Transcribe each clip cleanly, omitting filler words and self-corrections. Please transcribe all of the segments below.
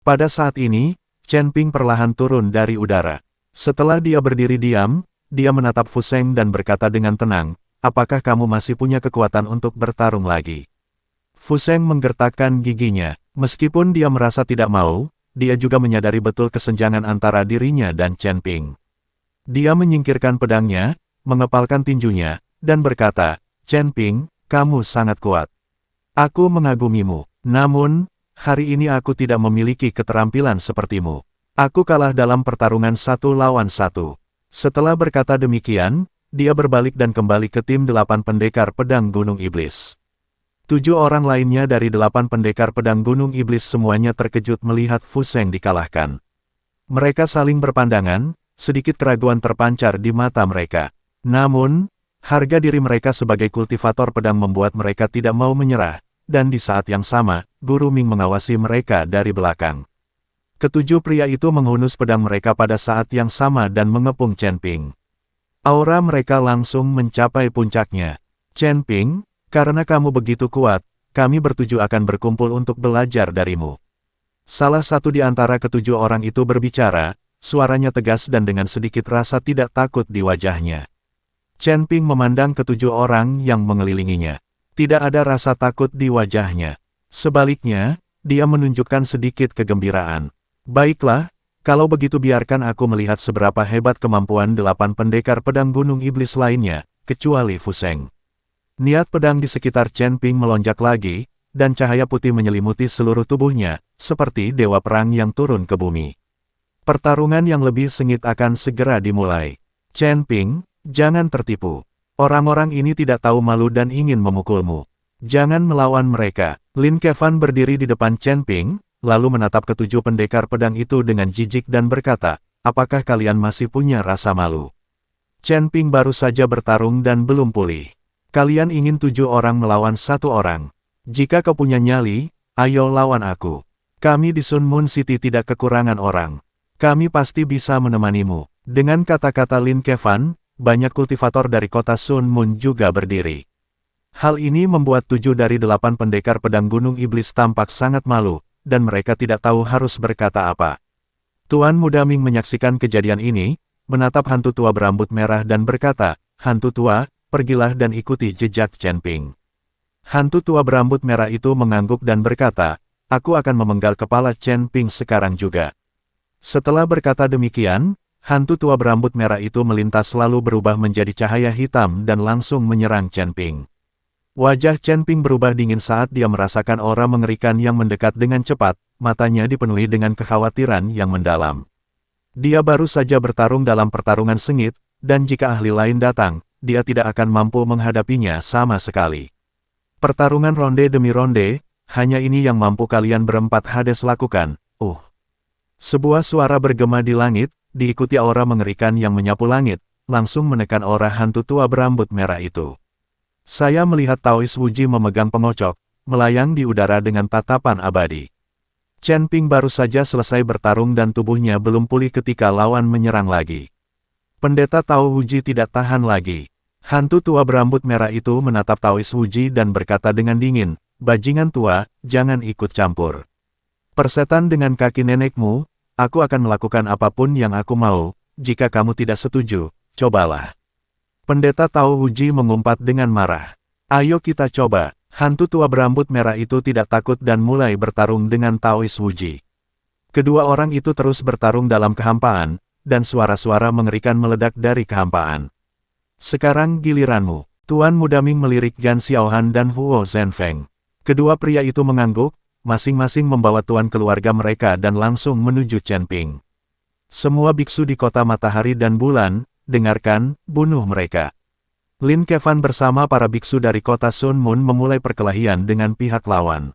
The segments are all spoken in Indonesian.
Pada saat ini, Chen Ping perlahan turun dari udara. Setelah dia berdiri diam, dia menatap Fu Sheng dan berkata dengan tenang, apakah kamu masih punya kekuatan untuk bertarung lagi? Fu Sheng menggertakkan giginya. Meskipun dia merasa tidak mau, dia juga menyadari betul kesenjangan antara dirinya dan Chen Ping. Dia menyingkirkan pedangnya, mengepalkan tinjunya, dan berkata, Chen Ping, kamu sangat kuat. Aku mengagumimu. Namun, hari ini aku tidak memiliki keterampilan sepertimu. Aku kalah dalam pertarungan 1 lawan 1. Setelah berkata demikian, dia berbalik dan kembali ke tim 8 pendekar pedang Gunung Iblis. 7 orang lainnya dari 8 pendekar pedang Gunung Iblis semuanya terkejut melihat Fu Sheng dikalahkan. Mereka saling berpandangan, sedikit keraguan terpancar di mata mereka. Namun, harga diri mereka sebagai kultivator pedang membuat mereka tidak mau menyerah, dan di saat yang sama, Guru Ming mengawasi mereka dari belakang. Ketujuh pria itu menghunus pedang mereka pada saat yang sama dan mengepung Chen Ping. Aura mereka langsung mencapai puncaknya. Chen Ping, karena kamu begitu kuat, kami bertuju akan berkumpul untuk belajar darimu. Salah satu di antara ketujuh orang itu berbicara, suaranya tegas dan dengan sedikit rasa tidak takut di wajahnya. Chen Ping memandang ketujuh orang yang mengelilinginya. Tidak ada rasa takut di wajahnya. Sebaliknya, dia menunjukkan sedikit kegembiraan. Baiklah, kalau begitu biarkan aku melihat seberapa hebat kemampuan 8 pendekar pedang Gunung Iblis lainnya, kecuali Fu Sheng. Niat pedang di sekitar Chen Ping melonjak lagi, dan cahaya putih menyelimuti seluruh tubuhnya, seperti dewa perang yang turun ke bumi. Pertarungan yang lebih sengit akan segera dimulai. Chen Ping, jangan tertipu. Orang-orang ini tidak tahu malu dan ingin memukulmu. Jangan melawan mereka. Lin Kevan berdiri di depan Chen Ping, lalu menatap ketujuh pendekar pedang itu dengan jijik dan berkata, apakah kalian masih punya rasa malu? Chen Ping baru saja bertarung dan belum pulih. Kalian ingin 7 orang melawan 1 orang. Jika kau punya nyali, ayo lawan aku. Kami di Sun Moon City tidak kekurangan orang. Kami pasti bisa menemanimu. Dengan kata-kata Lin Kevan, banyak kultivator dari kota Sun Moon juga berdiri. Hal ini membuat 7 dari 8 pendekar pedang Gunung Iblis tampak sangat malu, dan mereka tidak tahu harus berkata apa. Tuan Muda Ming menyaksikan kejadian ini, menatap hantu tua berambut merah dan berkata, hantu tua, pergilah dan ikuti jejak Chen Ping. Hantu tua berambut merah itu mengangguk dan berkata, aku akan memenggal kepala Chen Ping sekarang juga. Setelah berkata demikian, hantu tua berambut merah itu melintas lalu berubah menjadi cahaya hitam dan langsung menyerang Chen Ping. Wajah Chen Ping berubah dingin saat dia merasakan aura mengerikan yang mendekat dengan cepat, matanya dipenuhi dengan kekhawatiran yang mendalam. Dia baru saja bertarung dalam pertarungan sengit, dan jika ahli lain datang, dia tidak akan mampu menghadapinya sama sekali. Pertarungan ronde demi ronde, hanya ini yang mampu kalian berempat Hades lakukan. Sebuah suara bergema di langit, diikuti aura mengerikan yang menyapu langit, langsung menekan aura hantu tua berambut merah itu. Saya melihat Taois Wuji memegang pengocok, melayang di udara dengan tatapan abadi. Chen Ping baru saja selesai bertarung dan tubuhnya belum pulih ketika lawan menyerang lagi. Pendeta Tao Wuji tidak tahan lagi. Hantu tua berambut merah itu menatap Taois Wuji dan berkata dengan dingin, bajingan tua, jangan ikut campur. Persetan dengan kaki nenekmu, aku akan melakukan apapun yang aku mau, jika kamu tidak setuju, cobalah. Pendeta Tao Wuji mengumpat dengan marah. Ayo kita coba. Hantu tua berambut merah itu tidak takut dan mulai bertarung dengan Taois Wuji. Kedua orang itu terus bertarung dalam kehampaan, dan suara-suara mengerikan meledak dari kehampaan. Sekarang giliranmu. Tuan Muda Ming melirik Gan Xiaohan dan Huo Zhenfeng. Kedua pria itu mengangguk, masing-masing membawa tuan keluarga mereka dan langsung menuju Chen Ping. Semua biksu di kota Matahari dan Bulan, dengarkan, bunuh mereka. Lin Kevan bersama para biksu dari kota Sun Moon memulai perkelahian dengan pihak lawan.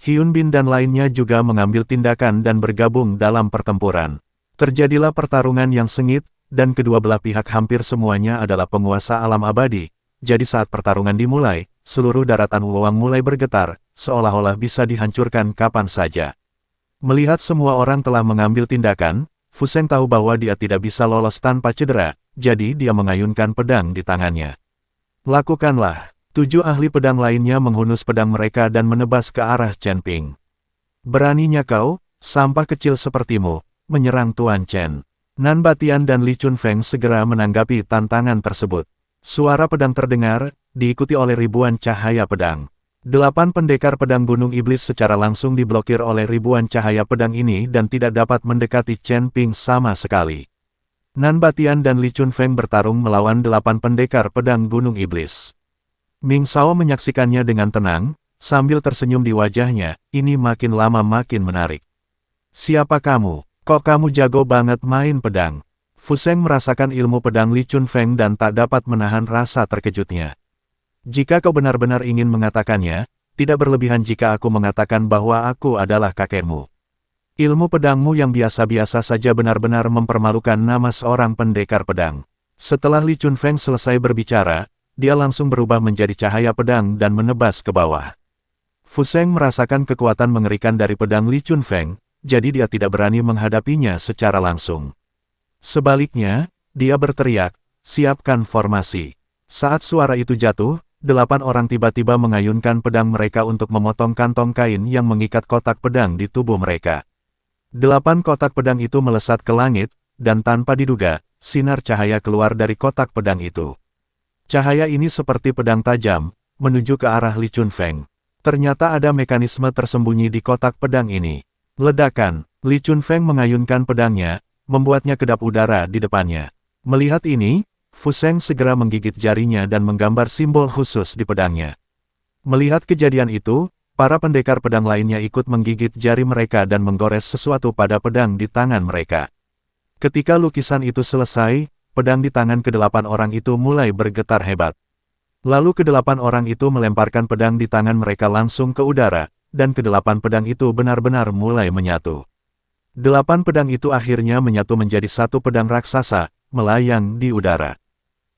Hyun Bin dan lainnya juga mengambil tindakan dan bergabung dalam pertempuran. Terjadilah pertarungan yang sengit, dan kedua belah pihak hampir semuanya adalah penguasa alam abadi. Jadi saat pertarungan dimulai, seluruh daratan Wuwang mulai bergetar, seolah-olah bisa dihancurkan kapan saja. Melihat semua orang telah mengambil tindakan, Fu Sheng tahu bahwa dia tidak bisa lolos tanpa cedera, jadi dia mengayunkan pedang di tangannya. Lakukanlah. 7 ahli pedang lainnya menghunus pedang mereka dan menebas ke arah Chen Ping. Beraninya kau, Sampah kecil sepertimu, menyerang Tuan Chen. Nan Batian dan Li Chunfeng segera menanggapi tantangan tersebut. Suara pedang terdengar, diikuti oleh ribuan cahaya pedang. 8 pendekar pedang Gunung Iblis secara langsung diblokir oleh ribuan cahaya pedang ini dan tidak dapat mendekati Chen Ping sama sekali. Nan Batian dan Li Chunfeng bertarung melawan 8 pendekar pedang Gunung Iblis. Ming Shao menyaksikannya dengan tenang, sambil tersenyum di wajahnya, ini makin lama makin menarik. Siapa kamu? Kok kamu jago banget main pedang? Fu Sheng merasakan ilmu pedang Li Chunfeng dan tak dapat menahan rasa terkejutnya. Jika kau benar-benar ingin mengatakannya, tidak berlebihan jika aku mengatakan bahwa aku adalah kakekmu. Ilmu pedangmu yang biasa-biasa saja benar-benar mempermalukan nama seorang pendekar pedang. Setelah Li Chunfeng selesai berbicara, dia langsung berubah menjadi cahaya pedang dan menebas ke bawah. Fu Sheng merasakan kekuatan mengerikan dari pedang Li Chunfeng, jadi dia tidak berani menghadapinya secara langsung. Sebaliknya, dia berteriak, siapkan formasi. Saat suara itu jatuh, 8 orang tiba-tiba mengayunkan pedang mereka untuk memotong kantong kain yang mengikat kotak pedang di tubuh mereka. 8 kotak pedang itu melesat ke langit, dan tanpa diduga, sinar cahaya keluar dari kotak pedang itu. Cahaya ini seperti pedang tajam, menuju ke arah Li Chunfeng. Ternyata ada mekanisme tersembunyi di kotak pedang ini. Ledakan, Li Chunfeng mengayunkan pedangnya, membuatnya kedap udara di depannya. Melihat ini, Fu Sheng segera menggigit jarinya dan menggambar simbol khusus di pedangnya. Melihat kejadian itu, para pendekar pedang lainnya ikut menggigit jari mereka dan menggores sesuatu pada pedang di tangan mereka. Ketika lukisan itu selesai, pedang di tangan ke-8 orang itu mulai bergetar hebat. Lalu ke-8 orang itu melemparkan pedang di tangan mereka langsung ke udara, dan ke-8 pedang itu benar-benar mulai menyatu. 8 pedang itu akhirnya menyatu menjadi satu pedang raksasa, melayang di udara.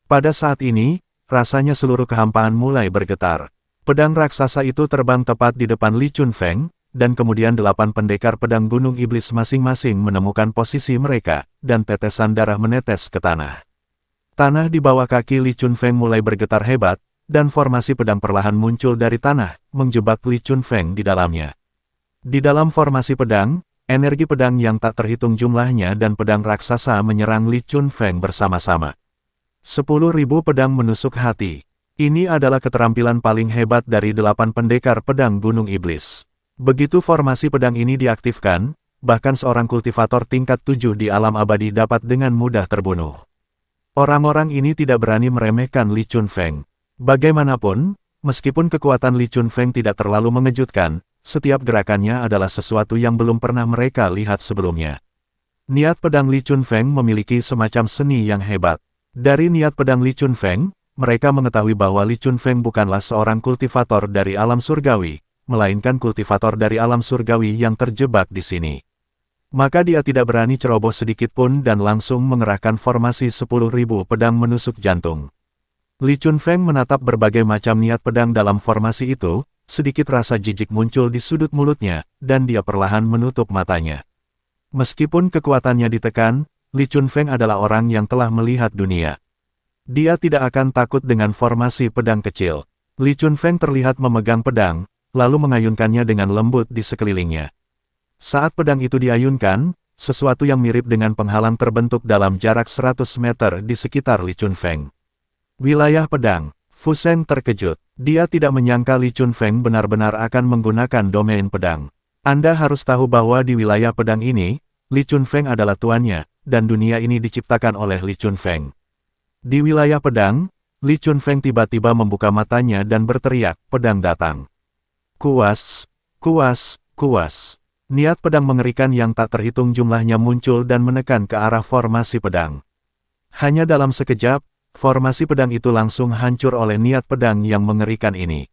Pada saat ini, rasanya seluruh kehampaan mulai bergetar. Pedang raksasa itu terbang tepat di depan Li Chunfeng, dan kemudian 8 pendekar pedang Gunung Iblis masing-masing menemukan posisi mereka, dan tetesan darah menetes ke tanah. Tanah di bawah kaki Li Chunfeng mulai bergetar hebat, dan formasi pedang perlahan muncul dari tanah, menjebak Li Chunfeng di dalamnya. Di dalam formasi pedang, energi pedang yang tak terhitung jumlahnya dan pedang raksasa menyerang Li Chunfeng bersama-sama. 10.000 pedang menusuk hati. Ini adalah keterampilan paling hebat dari 8 pendekar pedang Gunung Iblis. Begitu formasi pedang ini diaktifkan, bahkan seorang kultivator tingkat 7 di alam abadi dapat dengan mudah terbunuh. Orang-orang ini tidak berani meremehkan Li Chunfeng. Bagaimanapun, meskipun kekuatan Li Chunfeng tidak terlalu mengejutkan, setiap gerakannya adalah sesuatu yang belum pernah mereka lihat sebelumnya. Niat pedang Li Chunfeng memiliki semacam seni yang hebat. Dari niat pedang Li Chunfeng, mereka mengetahui bahwa Li Chunfeng bukanlah seorang kultivator dari alam surgawi, melainkan kultivator dari alam surgawi yang terjebak di sini. Maka dia tidak berani ceroboh sedikit pun dan langsung mengerahkan formasi 10.000 pedang menusuk jantung. Li Chunfeng menatap berbagai macam niat pedang dalam formasi itu, sedikit rasa jijik muncul di sudut mulutnya, dan dia perlahan menutup matanya. Meskipun kekuatannya ditekan, Li Chunfeng adalah orang yang telah melihat dunia. Dia tidak akan takut dengan formasi pedang kecil. Li Chunfeng terlihat memegang pedang, lalu mengayunkannya dengan lembut di sekelilingnya. Saat pedang itu diayunkan, sesuatu yang mirip dengan penghalang terbentuk dalam jarak 100 meter di sekitar Li Chunfeng. Wilayah pedang. Fu Sheng terkejut. Dia tidak menyangka Li Chunfeng benar-benar akan menggunakan domain pedang. Anda harus tahu bahwa di wilayah pedang ini, Li Chunfeng adalah tuannya, dan dunia ini diciptakan oleh Li Chunfeng. Di wilayah pedang, Li Chunfeng tiba-tiba membuka matanya dan berteriak, pedang datang. Kuas, kuas, kuas. Niat pedang mengerikan yang tak terhitung jumlahnya muncul dan menekan ke arah formasi pedang. Hanya dalam sekejap, formasi pedang itu langsung hancur oleh niat pedang yang mengerikan ini.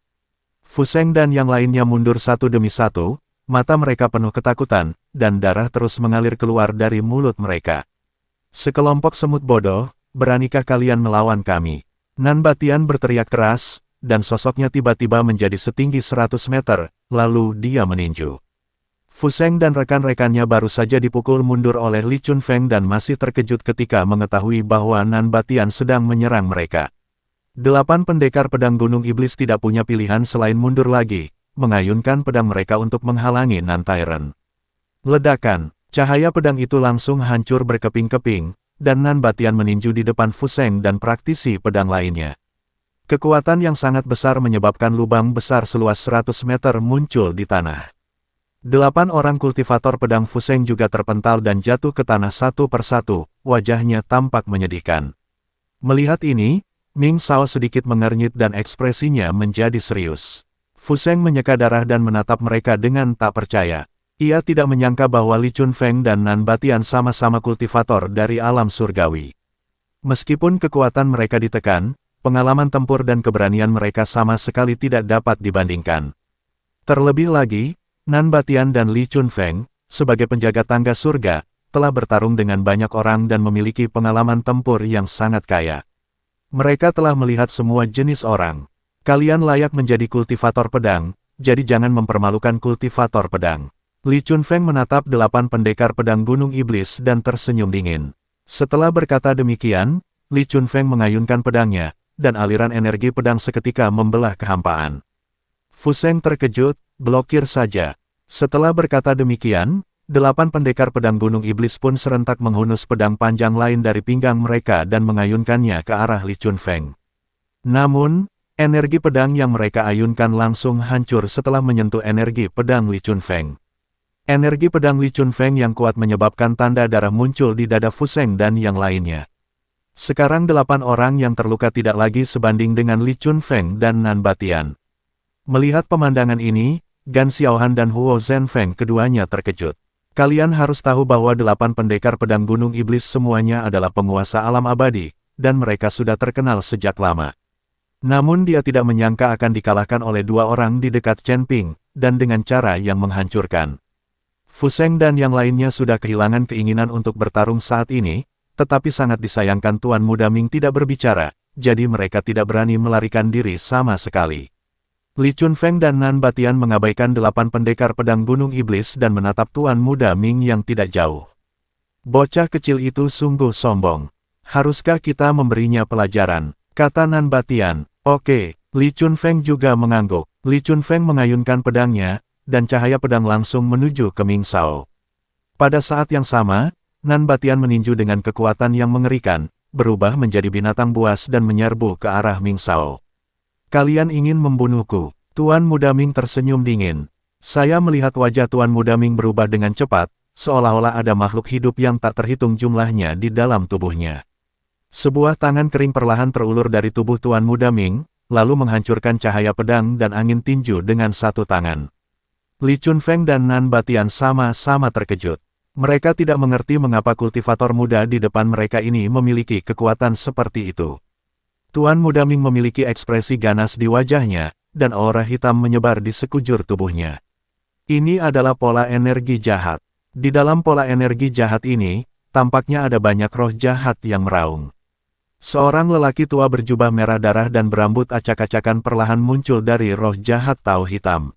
Fu Sheng dan yang lainnya mundur satu demi satu, mata mereka penuh ketakutan, dan darah terus mengalir keluar dari mulut mereka. Sekelompok semut bodoh, beranikah kalian melawan kami? Nan Batian berteriak keras, dan sosoknya tiba-tiba menjadi setinggi 100 meter, lalu dia meninju. Fu Sheng dan rekan-rekannya baru saja dipukul mundur oleh Li Chunfeng dan masih terkejut ketika mengetahui bahwa Nan Batian sedang menyerang mereka. 8 pendekar pedang Gunung Iblis tidak punya pilihan selain mundur lagi, mengayunkan pedang mereka untuk menghalangi Nan Tyrant. Ledakan, cahaya pedang itu langsung hancur berkeping-keping, dan Nan Batian meninju di depan Fu Seng dan praktisi pedang lainnya. Kekuatan yang sangat besar menyebabkan lubang besar seluas 100 meter muncul di tanah. 8 orang kultivator pedang Fu Seng juga terpental dan jatuh ke tanah satu persatu, wajahnya tampak menyedihkan. Melihat ini, Ming Shao sedikit mengernyit dan ekspresinya menjadi serius. Fu Seng menyeka darah dan menatap mereka dengan tak percaya. Ia tidak menyangka bahwa Li Chunfeng dan Nan Batian sama-sama kultivator dari alam surgawi. Meskipun kekuatan mereka ditekan, pengalaman tempur dan keberanian mereka sama sekali tidak dapat dibandingkan. Terlebih lagi, Nan Batian dan Li Chunfeng, sebagai penjaga tangga surga, telah bertarung dengan banyak orang dan memiliki pengalaman tempur yang sangat kaya. Mereka telah melihat semua jenis orang. Kalian layak menjadi kultivator pedang, jadi jangan mempermalukan kultivator pedang. Li Chunfeng menatap 8 pendekar pedang Gunung Iblis dan tersenyum dingin. Setelah berkata demikian, Li Chunfeng mengayunkan pedangnya, dan aliran energi pedang seketika membelah kehampaan. Fu Seng terkejut, blokir saja. Setelah berkata demikian, 8 pendekar pedang Gunung Iblis pun serentak menghunus pedang panjang lain dari pinggang mereka dan mengayunkannya ke arah Li Chunfeng. Namun, energi pedang yang mereka ayunkan langsung hancur setelah menyentuh energi pedang Li Chunfeng. Energi pedang Li Chunfeng yang kuat menyebabkan tanda darah muncul di dada Fu Seng dan yang lainnya. Sekarang 8 orang yang terluka tidak lagi sebanding dengan Li Chunfeng dan Nan Batian. Melihat pemandangan ini, Gan Xiaohan dan Huo Zhenfeng keduanya terkejut. Kalian harus tahu bahwa 8 pendekar pedang Gunung Iblis semuanya adalah penguasa alam abadi, dan mereka sudah terkenal sejak lama. Namun dia tidak menyangka akan dikalahkan oleh 2 orang di dekat Chen Ping, dan dengan cara yang menghancurkan. Fu Seng dan yang lainnya sudah kehilangan keinginan untuk bertarung saat ini, tetapi sangat disayangkan Tuan Muda Ming tidak berbicara, jadi mereka tidak berani melarikan diri sama sekali. Li Chunfeng dan Nan Batian mengabaikan 8 pendekar pedang Gunung Iblis dan menatap Tuan Muda Ming yang tidak jauh. Bocah kecil itu sungguh sombong. Haruskah kita memberinya pelajaran? Kata Nan Batian. Oke, Li Chunfeng juga mengangguk. Li Chunfeng mengayunkan pedangnya, dan cahaya pedang langsung menuju ke Ming Shao. Pada saat yang sama, Nan Batian meninju dengan kekuatan yang mengerikan, berubah menjadi binatang buas dan menyerbu ke arah Ming Shao. Kalian ingin membunuhku? Tuan Muda Ming tersenyum dingin. Saya melihat wajah Tuan Muda Ming berubah dengan cepat, seolah-olah ada makhluk hidup yang tak terhitung jumlahnya di dalam tubuhnya. Sebuah tangan kering perlahan terulur dari tubuh Tuan Muda Ming, lalu menghancurkan cahaya pedang dan angin tinju dengan satu tangan. Li Chunfeng dan Nan Batian sama-sama terkejut. Mereka tidak mengerti mengapa kultivator muda di depan mereka ini memiliki kekuatan seperti itu. Tuan Muda Ming memiliki ekspresi ganas di wajahnya, dan aura hitam menyebar di sekujur tubuhnya. Ini adalah pola energi jahat. Di dalam pola energi jahat ini, tampaknya ada banyak roh jahat yang meraung. Seorang lelaki tua berjubah merah darah dan berambut acak-acakan perlahan muncul dari roh jahat Tao Hitam.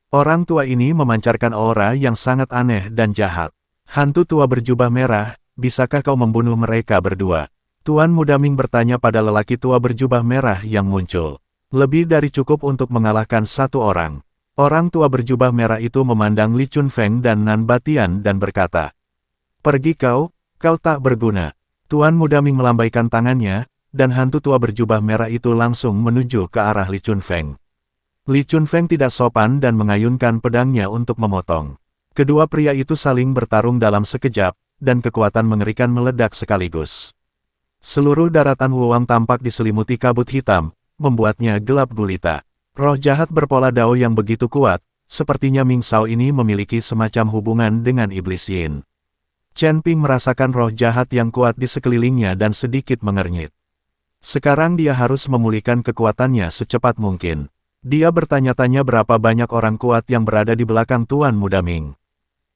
Orang tua ini memancarkan aura yang sangat aneh dan jahat. Hantu tua berjubah merah, bisakah kau membunuh mereka berdua? Tuan Muda Ming bertanya pada lelaki tua berjubah merah yang muncul. Lebih dari cukup untuk mengalahkan satu orang. Orang tua berjubah merah itu memandang Li Chunfeng dan Nan Batian dan berkata, "Pergi kau tak berguna." Tuan Muda Ming melambaikan tangannya, dan hantu tua berjubah merah itu langsung menuju ke arah Li Chunfeng. Li Chunfeng tidak sopan dan mengayunkan pedangnya untuk memotong. Kedua pria itu saling bertarung dalam sekejap, dan kekuatan mengerikan meledak sekaligus. Seluruh daratan Wuwang tampak diselimuti kabut hitam, membuatnya gelap gulita. Roh jahat berpola Dao yang begitu kuat, sepertinya Ming Shao ini memiliki semacam hubungan dengan Iblis Yin. Chen Ping merasakan roh jahat yang kuat di sekelilingnya dan sedikit mengernyit. Sekarang dia harus memulihkan kekuatannya secepat mungkin. Dia bertanya-tanya berapa banyak orang kuat yang berada di belakang Tuan Muda Ming.